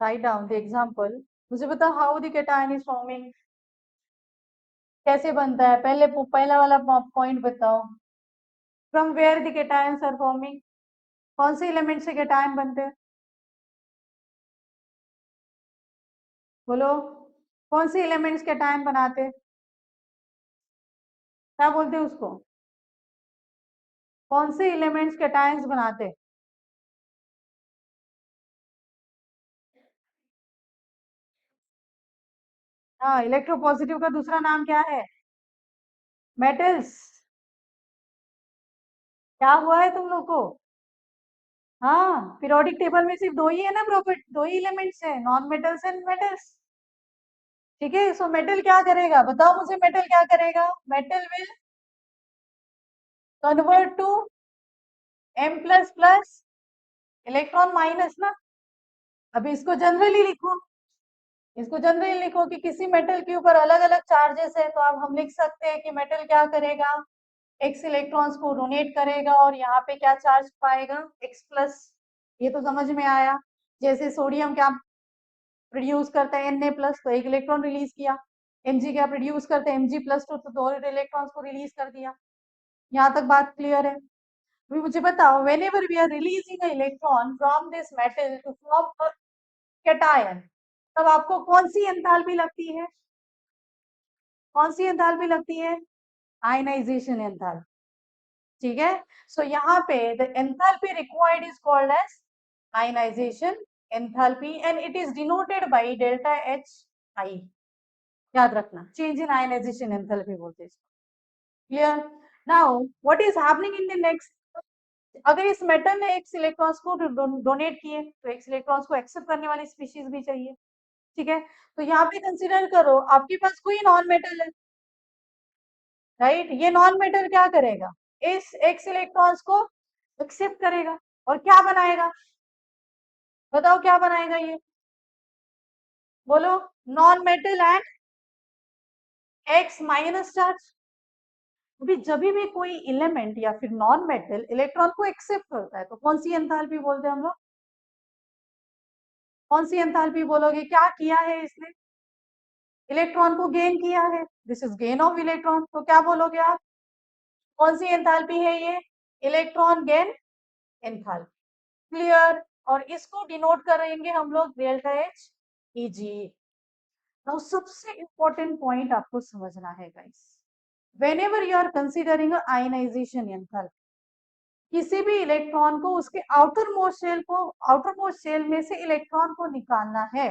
Write down the example. मुझे बताओ how the cation is forming, कैसे बनता है, पहला वाला पॉइंट बताओ। From where the cations are forming, कौन से एलिमेंट से कैटायन बनते हैं, बोलो। कौन से एलिमेंट्स कैटायन बनाते हैं, क्या बोलते हैं उसको, कौन से एलिमेंट्स कैटायंस बनाते हैं? हाँ, इलेक्ट्रोपॉजिटिव का दूसरा नाम क्या है, मेटल्स। क्या हुआ है तुम लोग को? हाँ, पीरियोडिक टेबल में सिर्फ दो ही है ना प्रॉपर्टी, दो ही एलिमेंट्स है, नॉन मेटल्स एंड मेटल्स। ठीक है, सो मेटल क्या करेगा, बताओ मुझे, मेटल क्या करेगा, metal will convert to M plus plus electron minus ना। अभी इसको जनरली लिखो, इसको जनरली लिखो कि किसी मेटल के ऊपर अलग अलग चार्जेस है, तो अब हम लिख सकते हैं कि मेटल क्या करेगा, एक्स इलेक्ट्रॉन्स को डोनेट करेगा और यहाँ पे क्या चार्ज पाएगा, एक्स प्लस। ये तो समझ में आया। जैसे सोडियम क्या प्रोड्यूस करता है, Na प्लस, तो एक इलेक्ट्रॉन रिलीज किया। Mg क्या प्रोड्यूस करते हैं, Mg प्लस, तो दो इलेक्ट्रॉन्स को रिलीज कर दिया। यहाँ तक बात क्लियर है? अभी मुझे बताओ, whenever we are releasing a electron from this metal to form a cation, तब आपको कौन सी एंथैल्पी लगती है, कौन सी एंथैल्पी लगती है, आयनाइजेशन एंथैल्पी। ठीक है, सो यहाँ पे the enthalpy required is called as ionization enthalpy and it is denoted by delta H I. याद रखना, चेंज इन आयनाइजेशन एंथैल्पी बोलते हैं इसको। Clear? Now what is happening in the next, अगर इस मेटल ने एक्स इलेक्ट्रॉन्स को donate किए, तो एक्स इलेक्ट्रॉन्स को एक्सेप्ट करने वाली स्पीशीज भी चाहिए। ठीक है, तो यहाँ पे कंसिडर करो आपके पास कोई नॉन मेटल है, राइट, ये नॉन मेटल क्या करेगा, इस एक्स इलेक्ट्रॉन्स को एक्सेप्ट करेगा और क्या बनाएगा, बताओ क्या बनाएगा ये, बोलो। Non metal and x minus charge. अभी जब भी कोई एलिमेंट या फिर नॉन मेटल इलेक्ट्रॉन को एक्सेप्ट करता है, तो कौन सी एंथैल्पी बोलते हैं हम लोग, कौन सी एंथैल्पी बोलोगे, क्या किया है इसने, इलेक्ट्रॉन को गेन किया है, this is gain of electron, तो क्या बोलोगे आप, कौन सी एंथैल्पी है ये, इलेक्ट्रॉन गेन एंथैल्पी। क्लियर? और इसको डिनोट करेंगे हम लोग डेल्टा एच ई जी। नाउ सबसे इंपॉर्टेंट पॉइंट आपको समझना है guys, whenever you are considering a ionization enthalpy, किसी भी इलेक्ट्रॉन को उसके आउटर मोस्ट शेल में से इलेक्ट्रॉन को निकालना है,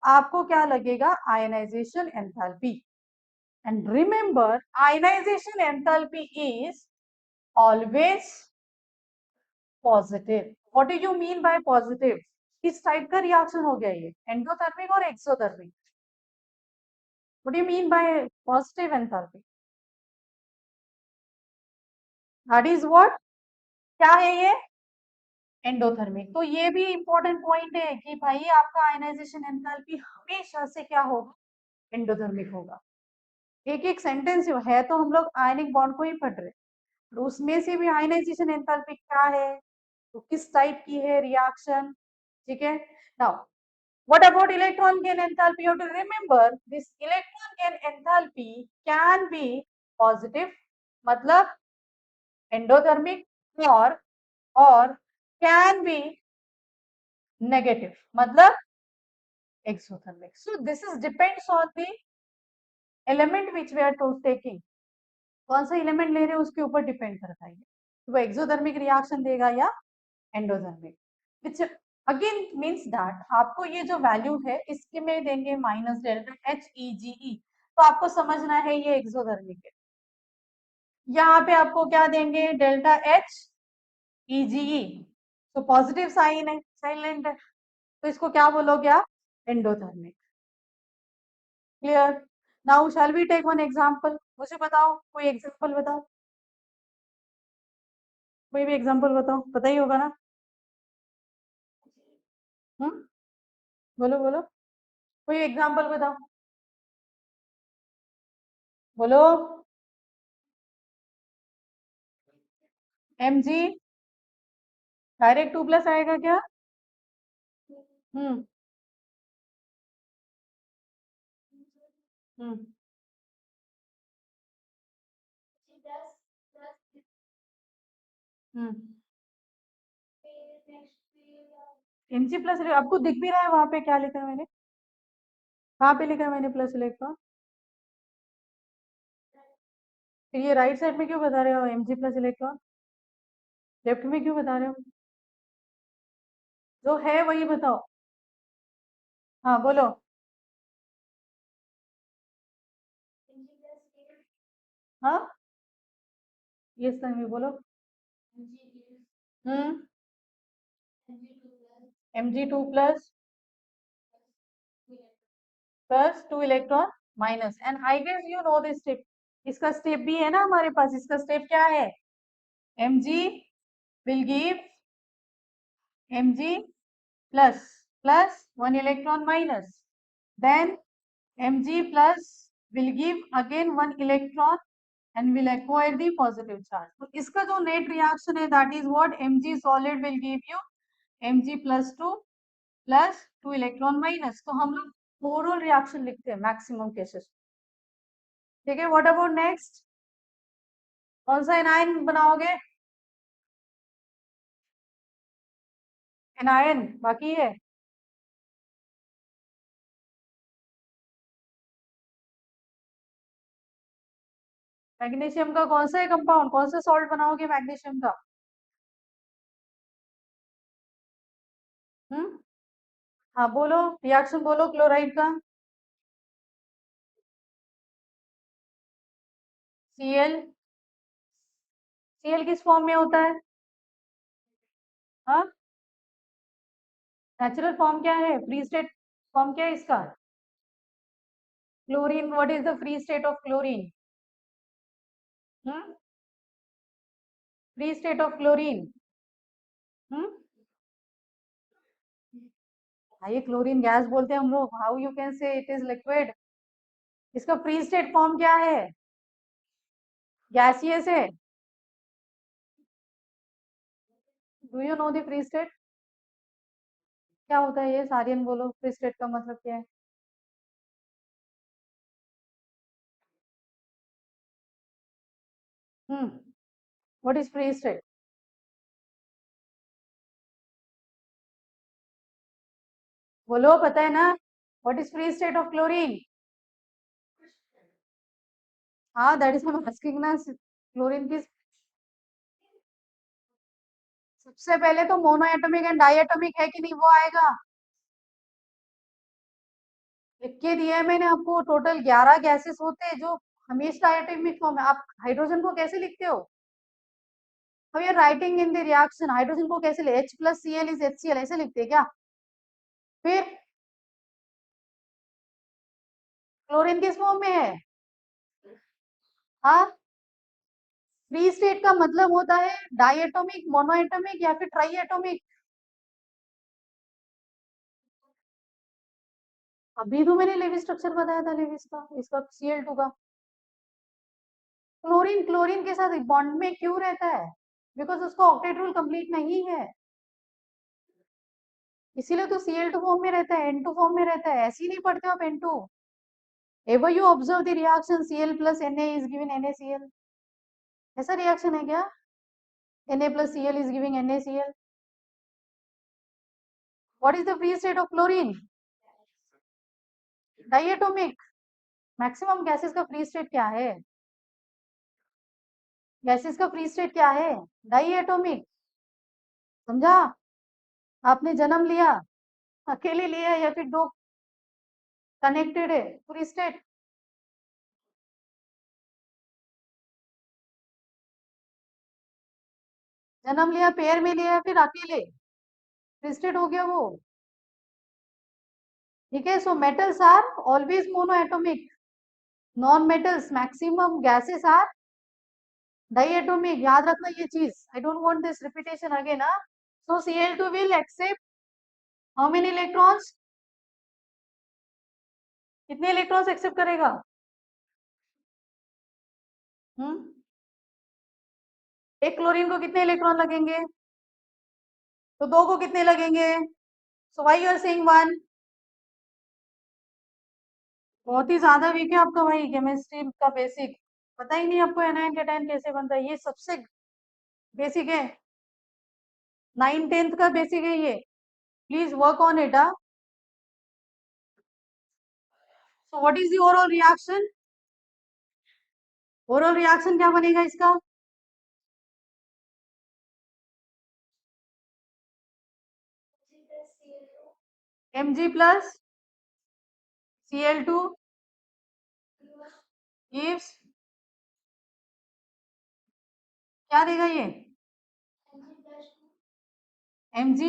आपको क्या लगेगा, ionization enthalpy. And remember, ionization enthalpy is always positive. What do you mean by positive, किस टाइप का रिएक्शन हो गया ये, एंडोथर्मिक और exothermic, what do you mean by positive enthalpy, that is what, क्या है ये, एंडोथर्मिक। तो ये भी इंपॉर्टेंट पॉइंट है कि भाई आपका आयनाइजेशन एंथैल्पी हमेशा से क्या होगा, एंडोथर्मिक होगा। एक एक सेंटेंस है तो हम लोग आयनिक बॉन्ड को ही पढ़ रहे हैं, तो उसमें से भी आयनाइजेशन एंथैल्पी क्या है, तो किस टाइप की है रिएक्शन। ठीक है, now what about electron gain enthalpy, you have to remember this electron gain enthalpy can be positive मतलब endothermic, और can be negative मतलब exothermic. So this is depends on the element which we are taking, कौन सा element ले रहे हैं उसके ऊपर डिपेंड करता है, वो एक्सोथर्मिक रिएक्शन देगा या endothermic, which again means that आपको ये जो वैल्यू है इसके में देंगे माइनस डेल्टा एच ई जी ई, तो आपको समझना है ये एक्सोथर्मिक है। यहाँ पे आपको क्या देंगे, डेल्टा एच ई जी ई, तो पॉजिटिव साइन है, साइलेंट है, तो इसको क्या बोलोगे आप, endothermic. Clear? Now shall we take one example, मुझे बताओ कोई एग्जांपल बताओ, कोई भी एग्जांपल बताओ, पता ही होगा ना। हम्म, बोलो बोलो, कोई एग्जांपल बताओ, बोलो। एम जी डायरेक्ट 2 प्लस आएगा क्या, हम्म, हम्म हम्म Mg प्लस आपको दिख भी रहा है वहां पे क्या लिखा है मैंने? कहाँ पे लिखा है मैंने प्लस इलेक्ट्रॉन? फिर ये राइट साइड में क्यों बता रहे हो Mg प्लस इलेक्ट्रॉन? लेफ्ट में क्यों बता रहे हो? जो है वही बताओ। हाँ बोलो। हाँ ये में बोलो। Hmm Mg2 plus plus 2 electron minus and I guess you know this step. इसका स्टेप भी है ना हमारे पास। इसका स्टेप क्या है? Mg will give Mg plus plus 1 electron minus, then Mg plus will give again 1 electron and will acquire the positive charge. तो इसका जो नेट रिएक्शन है that is what Mg solid will give you Mg plus 2 plus 2 electron minus. तो हम लोग overall reaction लिखते हैं maximum cases. ठीक है, व्हाट अबाउट नेक्स्ट? कौन सा एनायन बनाओगे? एनायन बाकी है। मैग्नीशियम का कौन सा है कंपाउंड? कौन सा सॉल्ट बनाओगे मैग्नीशियम का? हम्म हाँ बोलो, रिएक्शन बोलो क्लोराइड का। Cl। Cl किस फॉर्म में होता है? हाँ नेचुरल फॉर्म क्या है? फ्री स्टेट फॉर्म क्या है इसका? Chlorine, what is the free state of chlorine? Hmm free state of chlorine. Hmm ये क्लोरीन गैस बोलते हैं हम लोग। How you can say it is liquid? इसका फ्री स्टेट फॉर्म क्या है? गैसियस है। Do you know the free state? क्या होता है ये? सारियन बोलो, फ्री स्टेट का मतलब क्या है? What is free state? बोलो, पता है ना? What is free state of chlorine? हाँ that is I am asking ना, क्लोरीन की सबसे पहले तो monoatomic and diatomic है कि नहीं, वो आएगा। लिख के दिया है मैंने आपको, टोटल 11 गैसेस होते हैं जो हमेशा एटॉमिक फॉर्म है। आप हाइड्रोजन को कैसे लिखते हो? अब ये writing in the reaction, hydrogen को कैसे ले? H plus Cl is HCl ऐसे लिखते हैं क्या? फिर क्लोरीन किस फॉर्म में है? हाँ फ्री स्टेट का मतलब होता है डाई एटॉमिक, मोनो एटॉमिक या फिर ट्राई एटॉमिक। अभी तो मैंने लेवी स्ट्रक्चर बताया था लेविस का, इसका Cl2 का। क्लोरीन क्लोरीन के साथ बॉन्ड में क्यों रहता है? बिकॉज उसका ऑक्टेट रूल कंप्लीट नहीं है, इसीलिए तो Cl2 फॉर्म में रहता है, N2 फॉर्म में रहता है। ऐसे ही नहीं पढ़ते हो आप N2? Ever you observe the reaction Cl plus Na is given NaCl, ऐसा रिएक्शन है क्या? Na plus Cl is giving NaCl. What is the free state of chlorine? Diatomic. Maximum gases का फ्री स्टेट क्या है? Gases का free state क्या है? Diatomic. समझा? आपने जन्म लिया, अकेले लिया या फिर दो कनेक्टेड है, फ्री स्टेट। जन्म लिया पेयर में लिया या फिर अकेले, फ्री स्टेट हो गया वो। ठीक है, so metals are always monoatomic, non metals maximum gases are diatomic. याद रखना ये चीज, I don't want this repetition again. So Cl2 will accept how many electrons? कितने इलेक्ट्रॉन्स एक्सेप्ट करेगा? हम्म एक क्लोरीन को कितने इलेक्ट्रॉन लगेंगे? तो दो को कितने लगेंगे? So why you are saying one? बहुत ही ज्यादा वीक है आपका भाई केमिस्ट्री का बेसिक, पता ही नहीं आपको एनायन कैटायन कैसे बनता है, ये सबसे बेसिक है, 9th 10th का बेसिक है ये, please work on it. So what is the overall reaction, overall reaction क्या बनेगा इसका, Mg प्लस Cl2 gives क्या देगा ये, Mg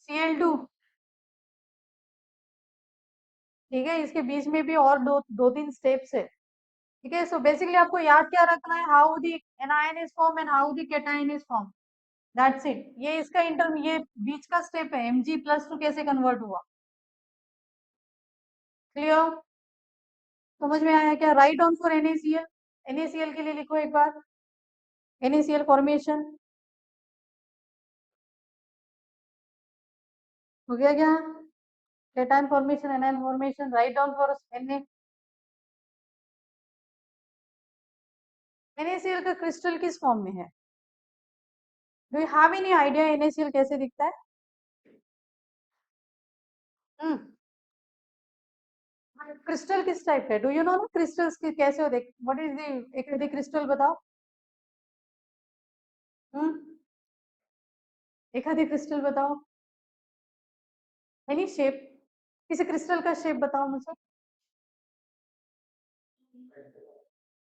Cl2, ठीक है, इसके बीच में भी और दो तीन स्टेप्स है, ठीक है। सो बेसिकली आपको याद क्या रखना है, how the anion is form and how the cation is form, that's it. ये इसका ये बीच का स्टेप है, Mg+2 कैसे कन्वर्ट हुआ, क्लियर, समझ में आया क्या, right on for NaCl, NaCl के लिए लिखो एक बार, NaCl फॉर्मेशन हो गया क्या, cation formation anion formation, write down for NaCl का क्रिस्टल किस फॉर्म में है, do you have any idea NaCl कैसे दिखता है, क्रिस्टल किस टाइप का है, डू यू नो ना क्रिस्टल्स की कैसे हो, देख व्हाट इज द एक क्रिस्टल बताओ, एक आधी क्रिस्टल बताओ, एनी शेप, किसी क्रिस्टल का शेप बताओ मुझे,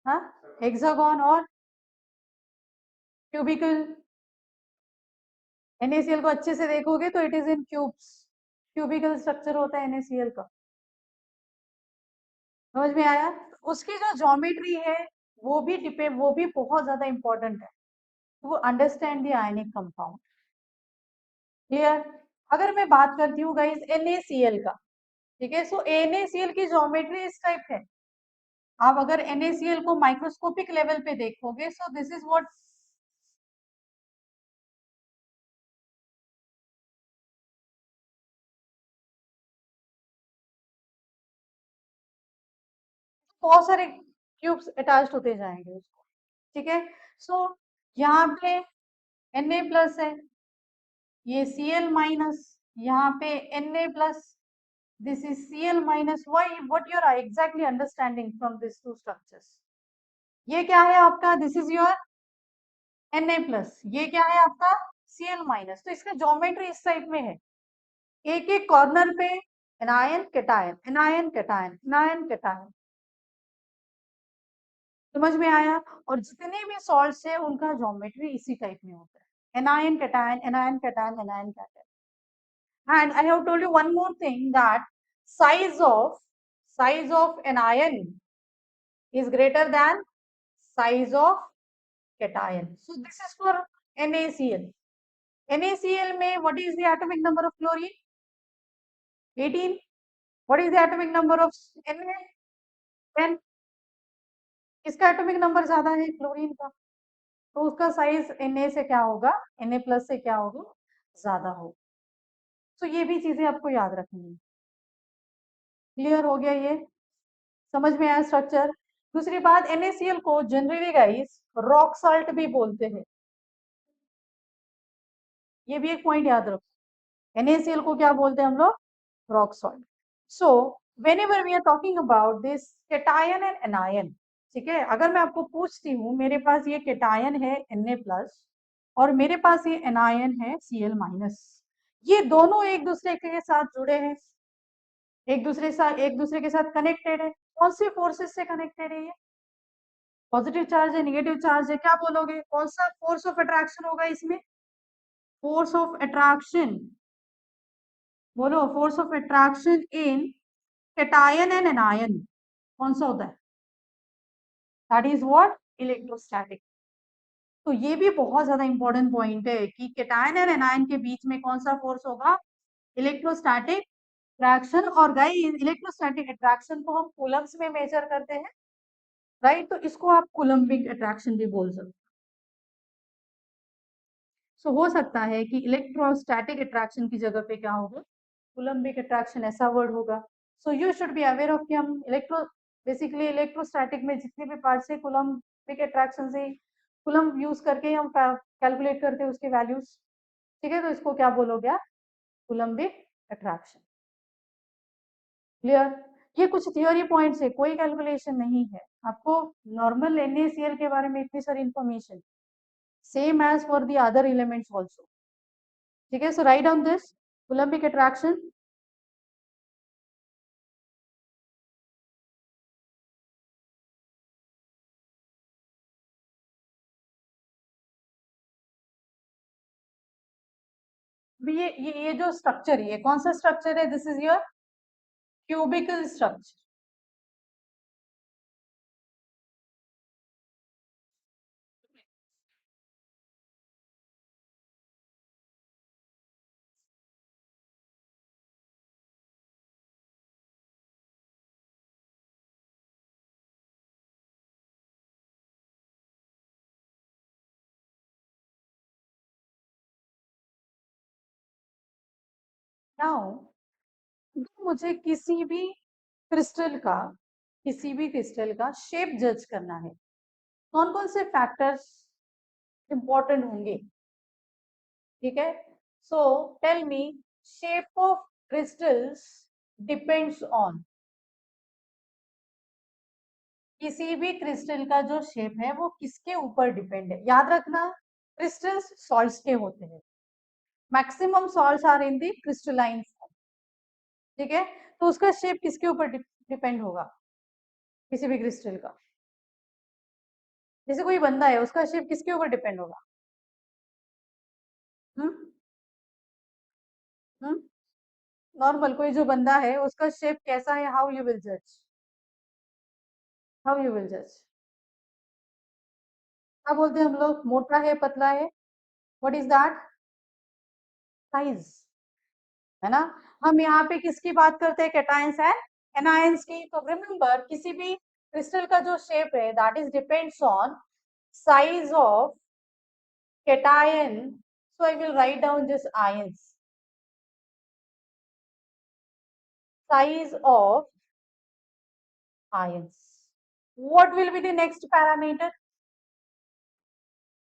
हाँ, हेक्सागोन और क्यूबिकल, NaCl को अच्छे से देखोगे तो it is in cubes, cubical structure होता है NaCl का, समझ में आया, उसकी जो ज्योमेट्री है वो भी बहुत ज्यादा इंपॉर्टेंट है, to understand the ionic compound, clear. अगर मैं बात करती हूँ गाइस NaCl का, ठीक है, सो NaCl की ज्योमेट्री इस टाइप है, आप अगर NaCl को माइक्रोस्कोपिक लेवल पे देखोगे, सो दिस इज व्हाट, बहुत सारे क्यूब्स अटैच होते जाएंगे उसको, ठीक है। सो यहाँ पे Na+ है, ये Cl-, यहाँ पे Na+, this is Cl-, why what you are exactly understanding from these two structures, ये क्या है आपका, दिस इज योर Na+, ये क्या है आपका Cl-, तो इसका ज्योमेट्री इस टाइप में है, एक एक कॉर्नर पे anion cation anion cation anion cation, समझ में आया, और जितने भी सॉल्ट्स है उनका ज्योमेट्री इसी टाइप में होता है, anion cation anion cation anion cation, and I have told you one more thing, that size of anion is greater than size of cation, so this is for NaCl, NaCl में what is the atomic number of chlorine, 18, what is the atomic number of Na, 10, किसका atomic number ज्यादा है, chlorine का, तो उसका size Na से क्या होगा, Na+ से क्या होगा, ज्यादा होगा, तो ये भी चीजें आपको याद रखनी है, क्लियर हो गया ये, समझ में आया स्ट्रक्चर। दूसरी बात, NaCl को जनरली गाइस रॉक साल्ट भी बोलते हैं, ये भी एक पॉइंट याद रखो, NaCl को क्या बोलते हैं हम लोग, rock salt. So whenever we are talking about this cation and anion, ठीक है, अगर मैं आपको पूछती हूँ मेरे पास ये कैटायन है Na+ और मेरे पास ये एनायन है Cl-, ये दोनों एक दूसरे के साथ जुड़े हैं, एक दूसरे के साथ कनेक्टेड है, कौन सी फोर्सेस से कनेक्टेड है, ये पॉजिटिव चार्ज है नेगेटिव चार्ज है, क्या बोलोगे, कौन सा फोर्स ऑफ अट्रैक्शन होगा इसमें, फोर्स ऑफ अट्रैक्शन, बोलो, force of attraction in cation and anion कौन सा होता है, दैट इज व्हाट, इलेक्ट्रोस्टैटिक। तो ये भी बहुत ज्यादा इंपॉर्टेंट पॉइंट है कि कैटायन और एनायन के बीच में कौन सा फोर्स होगा, इलेक्ट्रोस्टैटिक अट्रैक्शन, और गाइस इलेक्ट्रोस्टैटिक अट्रैक्शन को हम कूलम्स में मेजर करते हैं, राइट, तो इसको आप कूलम्बिक अट्रैक्शन भी बोल सकते हैं। सो हो सकता है कि इलेक्ट्रोस्टैटिक अट्रैक्शन की जगह पे क्या होगा, कूलम्बिक अट्रैक्शन ऐसा वर्ड होगा. So you should be aware of कि हम बेसिकली इलेक्ट्रोस्टैटिक में जितने भी पार्ट्स है कूलम्बिक अट्रैक्शन से कूलम्ब यूज करके हम कैलकुलेट करते हैं उसके वैल्यूज. ठीक है, तो इसको क्या बोलोगे आप? Coulombic attraction. क्लियर? ये कुछ थियोरी पॉइंट्स है, कोई कैलकुलेशन नहीं है. आपको नॉर्मल NaCl के बारे में इतनी सारी information, same as for the other elements also. ठीक है, so write down this coulombic attraction. ये जो स्ट्रक्चर है, ये कौन सा स्ट्रक्चर है? This is your cubical structure. Now मुझे किसी भी क्रिस्टल का शेप जज करना है, कौन कौन से फैक्टर्स इंपॉर्टेंट होंगे? ठीक है, so tell me, shape of crystals depends on, किसी भी क्रिस्टल का जो शेप है वो किसके ऊपर डिपेंड है? याद रखना, क्रिस्टल्स सॉल्ट्स के होते हैं. Maximum salts are in the crystalline form. ठीक है, तो उसका शेप किसके ऊपर डिपेंड होगा? किसी भी क्रिस्टल का, जैसे कोई बंदा है, उसका शेप किसके ऊपर डिपेंड होगा? हम्म हम्म नॉर्मल कोई जो बंदा है, उसका शेप कैसा है? हाउ यू विल जज? हाउ यू विल जज? क्या बोलते हैं हम लोग? मोटा है, पतला है? What is that? साइज. है ना? हम यहाँ पे किसकी बात करते हैं? कैटायंस एंड एनायंस की. तो रिमेंबर, किसी भी क्रिस्टल का जो शेप है, that is depends on size of cation. So I will write down just ions. Size of ions. What will be the next parameter?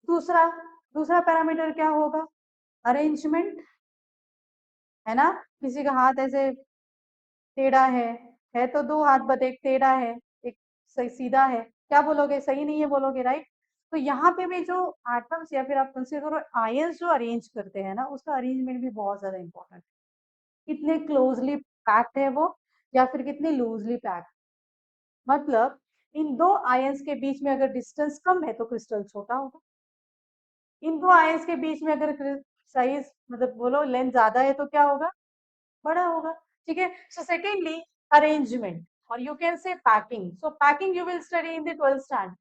दूसरा दूसरा पैरामीटर क्या होगा? अरेंजमेंट. है ना? किसी का हाथ ऐसे टेढ़ा है तो दो हाथ, बट एक टेढ़ा है, एक सही सीधा है. क्या बोलोगे? सही नहीं है बोलोगे, राइट? तो यहाँ पे भी जो एटम्स या फिर आप कंसीडर करो आयंस जो अरेंज करते हैं ना, उसका अरेंजमेंट भी बहुत ज्यादा इंपॉर्टेंट है. कितने क्लोजली पैक्ड है वो, या फिर कितने लूजली पैक्ड. मतलब इन दो आयंस के बीच में अगर डिस्टेंस कम है तो क्रिस्टल छोटा होगा. इन दो आयंस के बीच में अगर साइज मतलब बोलो लेंथ ज्यादा है तो क्या होगा? बड़ा होगा. ठीक है, सो सेकेंडली अरेंजमेंट, और यू कैन से packing. So packing you will study in the 12th standard.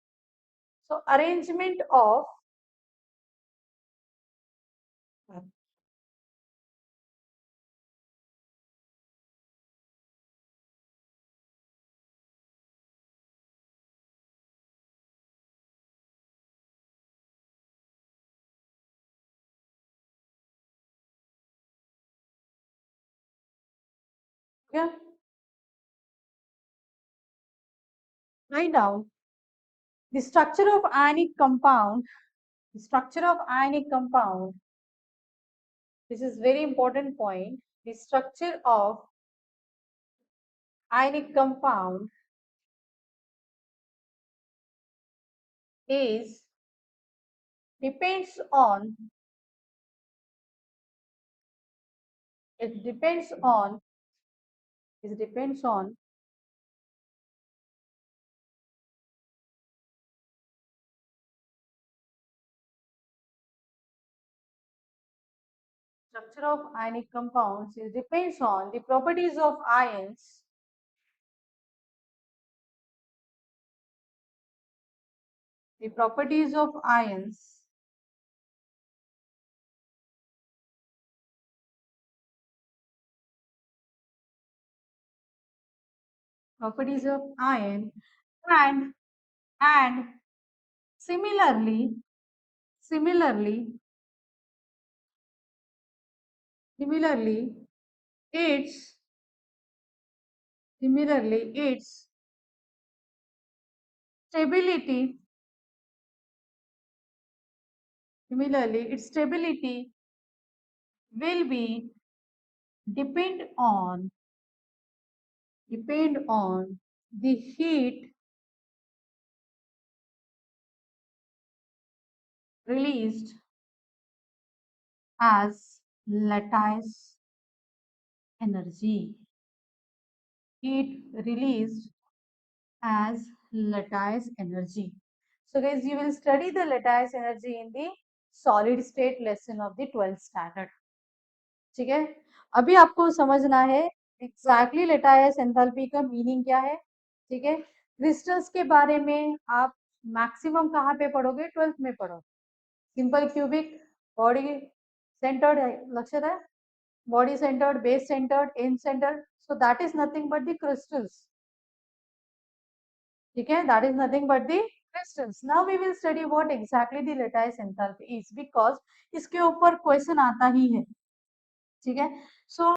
So arrangement of write down the structure of ionic compound. The structure of ionic compound, this is very important point. The structure of ionic compound is depends on it depends on it depends on structure of ionic compounds is depends on the properties of ions. The properties of ions properties of ion, and similarly its similarly its stability will be depend on the heat released as lattice energy. Heat released as lattice energy. So guys, you will study the lattice energy in the solid state lesson of the 12th standard. ठीक है, अभी आपको समझना है exactly लेटायस enthalpy का meaning क्या है. ठीक है, क्रिस्टल्स के बारे में आप मैक्सिमम कहाँ पे पढ़ोगे, 12th में पढ़ो. सिंपल क्यूबिक, बॉडी सेंटर्ड है, लक्ष्य है, body centered, base centered, end centered, so that is nothing but the crystals. ठीक है, that is nothing but the crystals. Now we will study what exactly the lattice enthalpy is, because इसके ऊपर question आता ही है. ठीक है, so